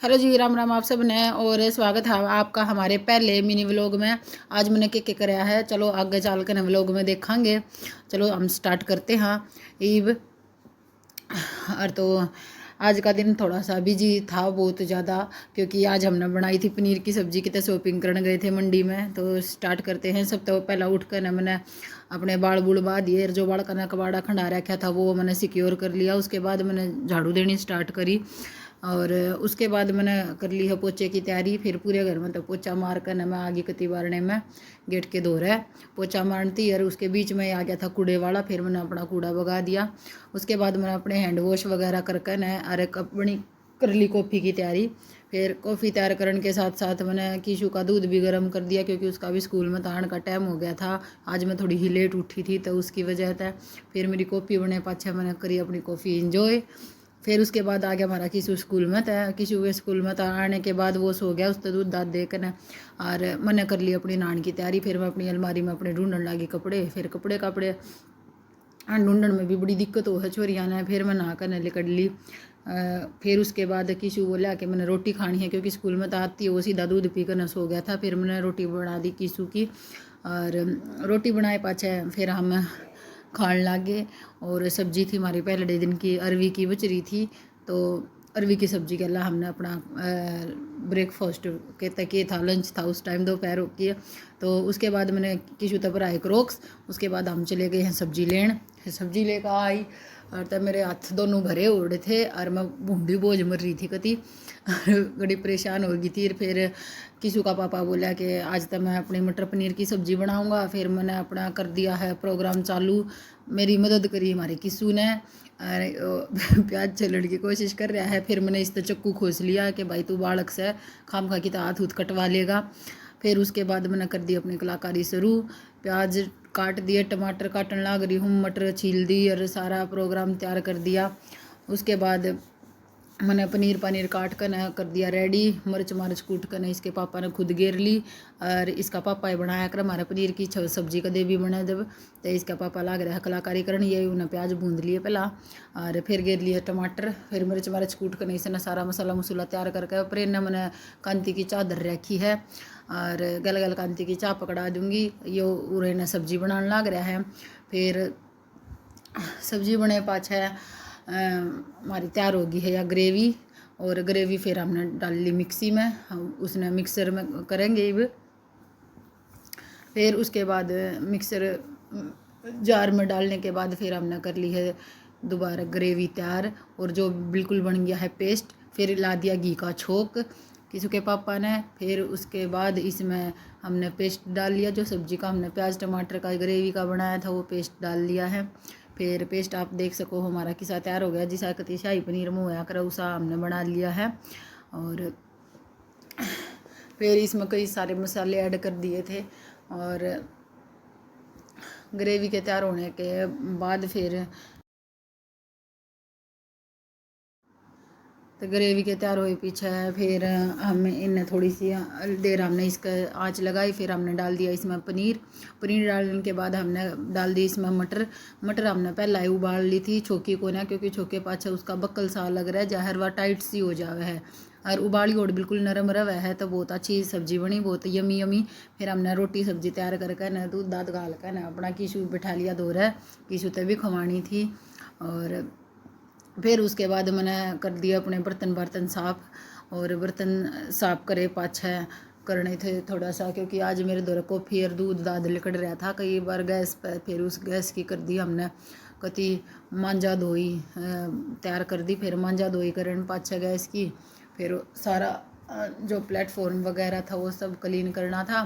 Hello जी, राम राम आप सब ने और स्वागत है आपका हमारे पहले मिनी व्लॉग में। आज मैंने के कराया है, चलो आगे चल कर व्लॉग में देखेंगे। चलो हम स्टार्ट करते हैं ईब। और तो आज का दिन थोड़ा सा बिजी था, बहुत ज़्यादा, क्योंकि आज हमने बनाई थी पनीर की सब्ज़ी। कितने शॉपिंग करने गए थे मंडी में। तो स्टार्ट करते हैं। सब तो पहला उठ कर ना मैंने अपने बाल बूल बा दिए, जो बाल का कबाड़ा खंडा रखा था वो मैंने सिक्योर कर लिया। उसके बाद मैंने झाड़ू देनी स्टार्ट करी और उसके बाद मैंने कर ली है पोचे की तैयारी। फिर पूरे घर में तो पोचा मार कर ना मैं आगे कती बारने में गेट के दो रहा पोचा मारती। और उसके बीच में आ गया था कूड़े वाला, फिर मैंने अपना कूड़ा भगा दिया। उसके बाद मैंने अपने हैंड वॉश वगैरह करके न अरे अपनी कर ली कॉफ़ी की तैयारी। फिर कॉफ़ी तैयार करने के साथ साथ मैंने कीशु का दूध भी गर्म कर दिया, क्योंकि उसका भी स्कूल में तान का टाइम हो गया था। आज मैं थोड़ी ही लेट उठी थी तो उसकी वजह से फिर मेरी कॉफ़ी बने पाछे मैंने करी अपनी कॉफ़ी इंजॉय। फिर उसके बाद आ गया हमारा किशु स्कूल में था। किशु के स्कूल में था आने के बाद वो सो गया, उससे दूध दाद दे कर और मैंने कर ली अपनी नान की तैयारी। फिर मैं अपनी अलमारी में अपने ढूंढने लगी कपड़े। फिर कपड़े ढूंढन में भी बड़ी दिक्कत हो है छोरिया ने। फिर मैं नहा कर निकल ली। फिर उसके बाद किशु बोला कि मैंने रोटी खानी है, क्योंकि स्कूल में तो आती है वो सीधा दूध पी कर न सो गया था। फिर मैंने रोटी बना दी किशु की और रोटी बनाए पाछे फिर हम खान लागे। और सब्जी थी हमारी पहले दिन की अरवी की बचरी थी। तो अरवी की सब्जी के अलावा हमने अपना ब्रेकफास्ट के तक ये था, लंच था उस टाइम दोपहर की। तो उसके बाद मैंने किशु तब राय क्रॉक्स। उसके बाद हम चले गए हैं सब्जी लेन। सब्जी लेकर आई और तब मेरे हाथ दोनों भरे उड़े थे और मैं बूढ़ी बोझ मर रही थी कति बड़ी परेशान हो गई थी। फिर किशु का पापा बोला कि आज तक मैं अपनी मटर पनीर की सब्ज़ी बनाऊंगा। फिर मैंने अपना कर दिया है प्रोग्राम चालू। मेरी मदद करी हमारे किशु ने और प्याज छलड़ की कोशिश कर रहा है। फिर मैंने इस तरह चक्कू खोस लिया कि भाई तू बालक से खाम खा की तो हाथ हूथ कटवा लेगा। फिर उसके बाद मैंने कर दी अपनी कलाकारी शुरू। प्याज काट दिए, टमाटर काटने लग रही हूँ, मटर छील दी और सारा प्रोग्राम तैयार कर दिया। उसके बाद मैंने पनीर काट कर न कर दिया रेडी। मिर्च मार्च कूट कर न इसके पापा ने खुद घेर ली और इसका पापा ही बनाया कर हमारे पनीर की सब्जी कदे भी बना जब। तो इसका पापा लग रहा है कलाकारी करनी। ये उन्हें प्याज बूंद लिए पहला और फिर घेर लिए टमाटर। फिर मिर्च मार्च कूट कर इसने सारा मसाला मसूला तैयार करके फिर इन्हें मैंने कांति की चादर रखी है और गल गल कांति की चाह पकड़ा दूंगी। यो उरे ने सब्जी बनाने लग रहा है। फिर सब्जी बने पाछे हमारी तैयार होगी है या ग्रेवी। और ग्रेवी फिर हमने डाल ली मिक्सी में, हम उसने मिक्सर में करेंगे अब। फिर उसके बाद मिक्सर जार में डालने के बाद फिर हमने कर ली है दोबारा ग्रेवी तैयार और जो बिल्कुल बन गया है पेस्ट। फिर ला दिया घी का छोंक किसी के पापा ने। फिर उसके बाद इसमें हमने पेस्ट डाल लिया, जो सब्जी का हमने प्याज टमाटर का ग्रेवी का बनाया था वो पेस्ट डाल लिया है। फिर पेस्ट आप देख सको हमारा किसा तैयार हो गया, जिसा कति शाही पनीर मुँह कर उसा हमने बना लिया है। और फिर इसमें कई सारे मसाले ऐड कर दिए थे। और ग्रेवी के तैयार होने के बाद फिर तो ग्रेवी के तैयार हुए पीछे फिर हम इन्हें थोड़ी सी देर हमने इसका आँच लगाई। फिर हमने डाल दिया इसमें पनीर डालने के बाद हमने डाल दी इसमें मटर हमने पहले ही उबाल ली थी छोकी को ना, क्योंकि छोके पाछे उसका बक्कल सा लग रहा है, जहर व टाइट सी हो जावे है। और उबाली और बिल्कुल नरम रवा है तो बहुत अच्छी सब्जी बनी, बहुत यमी यमी। फिर हमने रोटी सब्जी तैयार करके ना दूध दाद गाल कर ना अपना किशु बिठा लिया दो रहा। किशु तभी खवानी थी। और फिर उसके बाद मैंने कर दिया अपने बर्तन साफ़। और बर्तन साफ़ करे पाछे करने थे थोड़ा सा, क्योंकि आज मेरे दौरे कॉफ़ी और दूध दाद लिकड़ रहा था कई बार गैस पर। फिर उस गैस की कर दी हमने कति मांझा धोई तैयार कर दी। फिर मांझा धोई करने पाछे गैस की। फिर सारा जो प्लेटफॉर्म वगैरह था वो सब क्लीन करना था।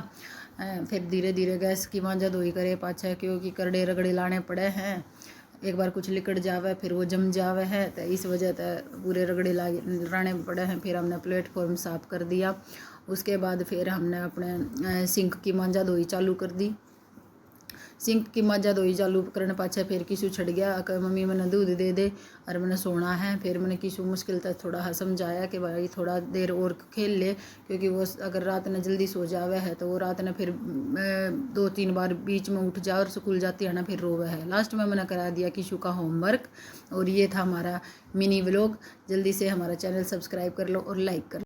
फिर धीरे धीरे गैस की मांझा धोई करे पाछे, क्योंकि करड़े रगड़े लाने पड़े हैं। एक बार कुछ लिकड़ जावे फिर वो जम जावे है, तो इस वजह से पूरे रगड़े लाने पड़े हैं। फिर हमने प्लेटफॉर्म साफ़ कर दिया। उसके बाद फिर हमने अपने सिंक की मांझा धोई चालू कर दी। सिंक की मांझा धोई चालू करने पाछे फिर किशु छड़ गया कि मम्मी मैंने दूध दे दे और मैंने सोना है। फिर मैंने किशु मुश्किल तक थोड़ा समझाया कि भाई थोड़ा देर और खेल ले, क्योंकि वो अगर रात में जल्दी सो जावे है तो वो रात में फिर 2-3 बार बीच में उठ जाए और स्कूल जाती है ना फिर रोवे है। लास्ट में मैंने करा दिया किशु का होमवर्क। और ये था हमारा मिनी व्लॉग। जल्दी से हमारा चैनल सब्सक्राइब कर लो और लाइक कर लो।